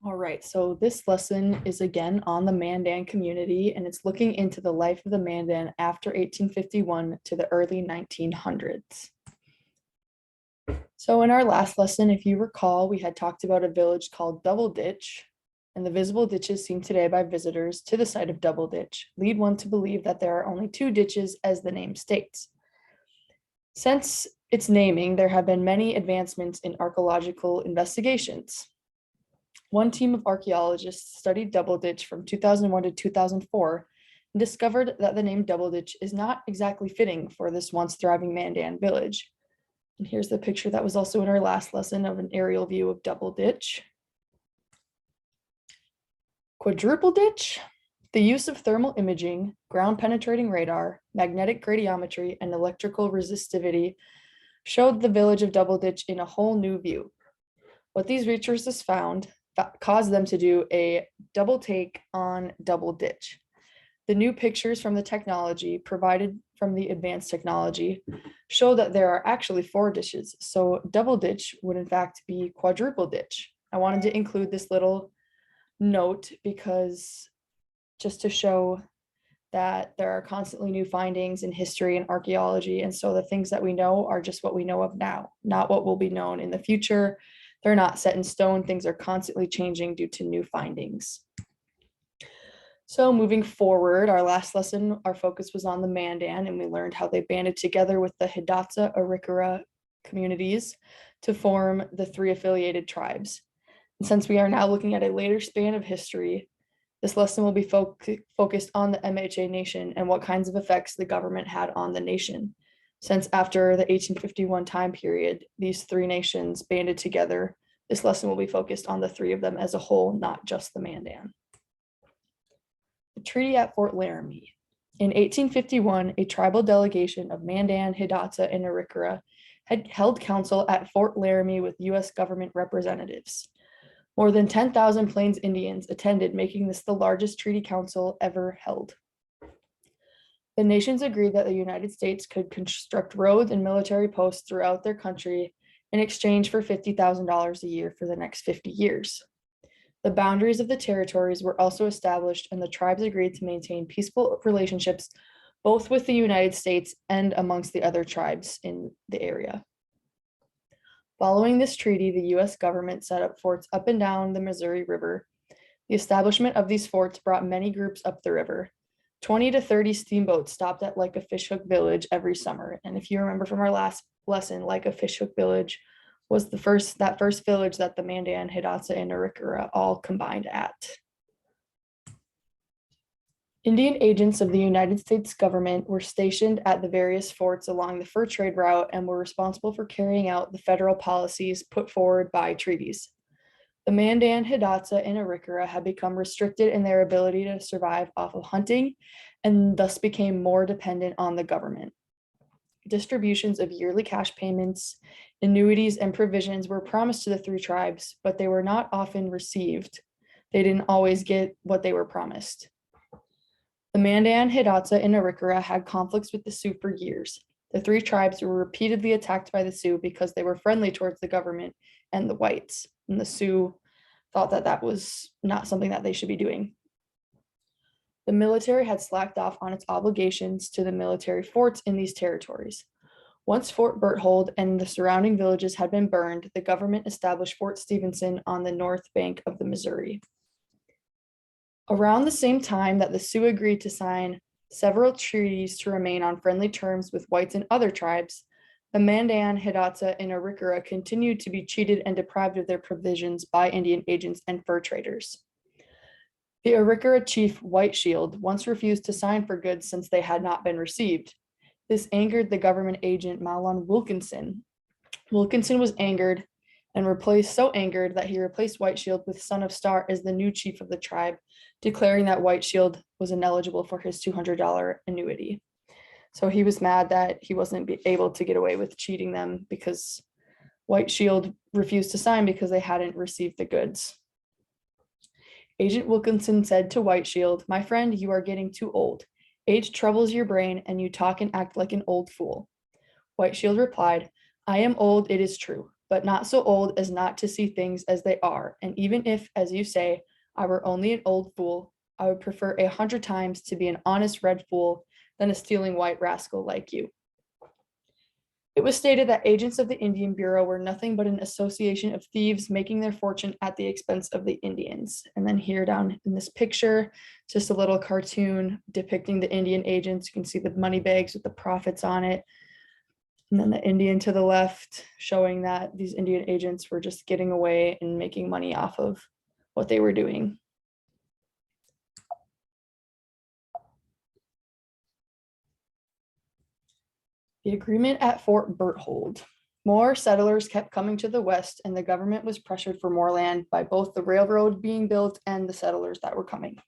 All right, so this lesson is again on the Mandan community, and it's looking into the life of the Mandan after 1851 to the early 1900s. So in our last lesson, if you recall, we had talked about a village called Double Ditch, and the visible ditches seen today by visitors to the site of Double Ditch lead one to believe that there are only two ditches, as the name states. Since its naming, there have been many advancements in archaeological investigations. One team of archaeologists studied Double Ditch from 2001 to 2004 and discovered that the name Double Ditch is not exactly fitting for this once thriving Mandan village. And here's the picture that was also in our last lesson of an aerial view of Double Ditch. Quadruple ditch. The use of thermal imaging, ground penetrating radar, magnetic gradiometry, and electrical resistivity showed the village of Double Ditch in a whole new view. What these researchers found caused them to do a double take on Double Ditch. The new pictures from the technology provided from the advanced technology show that there are actually four ditches. So Double Ditch would in fact be quadruple ditch. I wanted to include this little note because just to show that there are constantly new findings in history and archaeology. And so the things that we know are just what we know of now, not what will be known in the future. They're not set in stone. Things are constantly changing due to new findings. So moving forward, our last lesson, our focus was on the Mandan, and we learned how they banded together with the Hidatsa Arikara communities to form the three affiliated tribes. And since we are now looking at a later span of history, this lesson will be focused on the MHA nation and what kinds of effects the government had on the nation. Since after the 1851 time period, these three nations banded together, this lesson will be focused on the three of them as a whole, not just the Mandan. The Treaty at Fort Laramie. In 1851, a tribal delegation of Mandan, Hidatsa, and Arikara had held council at Fort Laramie with U.S. government representatives. More than 10,000 Plains Indians attended, making this the largest treaty council ever held. The nations agreed that the United States could construct roads and military posts throughout their country in exchange for $50,000 a year for the next 50 years. The boundaries of the territories were also established, and the tribes agreed to maintain peaceful relationships both with the United States and amongst the other tribes in the area. Following this treaty, the U.S. government set up forts up and down the Missouri River. The establishment of these forts brought many groups up the river. 20 to 30 steamboats stopped at Like a Fishhook Village every summer. And if you remember from our last lesson, Like a Fishhook Village was that first village that the Mandan, Hidatsa, and Arikara all combined at. Indian agents of the United States government were stationed at the various forts along the fur trade route and were responsible for carrying out the federal policies put forward by treaties. The Mandan, Hidatsa, and Arikara had become restricted in their ability to survive off of hunting and thus became more dependent on the government. Distributions of yearly cash payments, annuities, and provisions were promised to the three tribes, but they were not often received. They didn't always get what they were promised. The Mandan, Hidatsa, and Arikara had conflicts with the Sioux for years. The three tribes were repeatedly attacked by the Sioux because they were friendly towards the government and the whites, and the Sioux thought that that was not something that they should be doing. The military had slacked off on its obligations to the military forts in these territories. Once Fort Berthold and the surrounding villages had been burned, the government established Fort Stephenson on the north bank of the Missouri. Around the same time that the Sioux agreed to sign several treaties to remain on friendly terms with whites and other tribes, the Mandan, Hidatsa, and Arikara continued to be cheated and deprived of their provisions by Indian agents and fur traders. The Arikara chief White Shield once refused to sign for goods since they had not been received. This angered the government agent Mahlon Wilkinson. Wilkinson was angered and so angered that he replaced White Shield with Son of Star as the new chief of the tribe, declaring that White Shield was ineligible for his $200 annuity. So he was mad that he wasn't able to get away with cheating them because White Shield refused to sign because they hadn't received the goods. Agent Wilkinson said to White Shield, "My friend, you are getting too old. Age troubles your brain and you talk and act like an old fool." White Shield replied, "I am old, it is true, but not so old as not to see things as they are. And even if, as you say, I were only an old fool, I would prefer 100 times to be an honest red fool than a stealing white rascal like you. It was stated that agents of the Indian Bureau were nothing but an association of thieves making their fortune at the expense of the Indians. And then here down in this picture, just a little cartoon depicting the Indian agents. You can see the money bags with the profits on it. And then the Indian to the left showing that these Indian agents were just getting away and making money off of what they were doing. The agreement at Fort Berthold. More settlers kept coming to the west, and the government was pressured for more land by both the railroad being built and the settlers that were coming.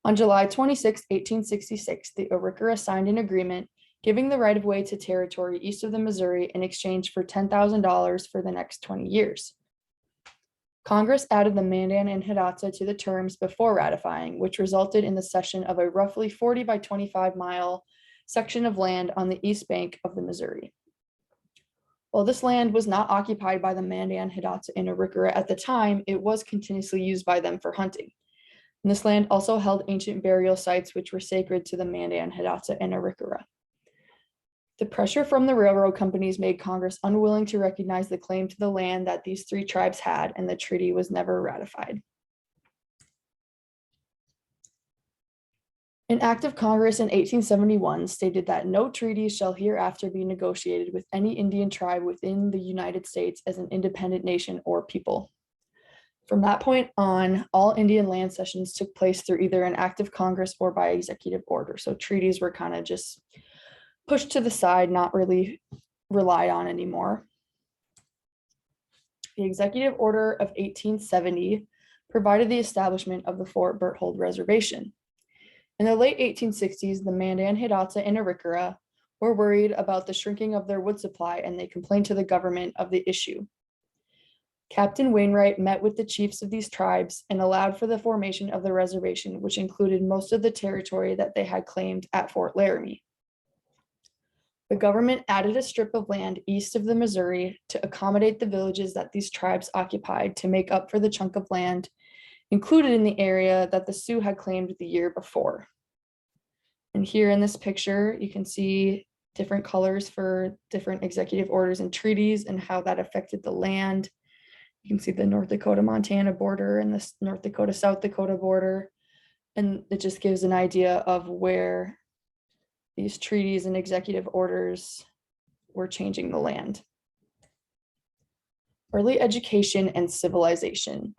On July 26, 1866, the Arikara signed an agreement giving the right of way to territory east of the Missouri in exchange for $10,000 for the next 20 years. Congress added the Mandan and Hidatsa to the terms before ratifying, which resulted in the cession of a roughly 40 by 25 mile section of land on the east bank of the Missouri. While this land was not occupied by the Mandan, Hidatsa, and Arikara at the time, it was continuously used by them for hunting. And this land also held ancient burial sites which were sacred to the Mandan, Hidatsa, and Arikara. The pressure from the railroad companies made Congress unwilling to recognize the claim to the land that these three tribes had, and the treaty was never ratified. An act of Congress in 1871 stated that no treaty shall hereafter be negotiated with any Indian tribe within the United States as an independent nation or people. From that point on, all Indian land cessions took place through either an act of Congress or by executive order. So treaties were kind of just pushed to the side, not really relied on anymore. The executive order of 1870 provided the establishment of the Fort Berthold Reservation. In the late 1860s, the Mandan, Hidatsa, and Arikara were worried about the shrinking of their wood supply, and they complained to the government of the issue. Captain Wainwright met with the chiefs of these tribes and allowed for the formation of the reservation, which included most of the territory that they had claimed at Fort Laramie. The government added a strip of land east of the Missouri to accommodate the villages that these tribes occupied to make up for the chunk of land included in the area that the Sioux had claimed the year before. And here in this picture, you can see different colors for different executive orders and treaties and how that affected the land. You can see the North Dakota-Montana border and the North Dakota-South Dakota border. And it just gives an idea of where these treaties and executive orders were changing the land. Early education and civilization.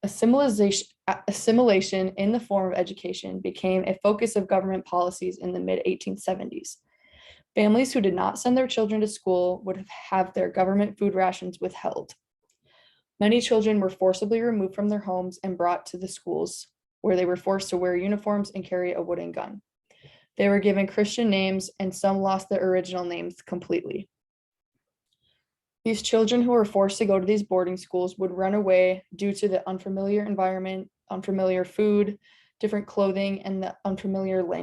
Assimilation in the form of education became a focus of government policies in the mid-1870s. Families who did not send their children to school would have their government food rations withheld. Many children were forcibly removed from their homes and brought to the schools, where they were forced to wear uniforms and carry a wooden gun. They were given Christian names, and some lost their original names completely. These children who were forced to go to these boarding schools would run away due to the unfamiliar environment, unfamiliar food, different clothing, and the unfamiliar language.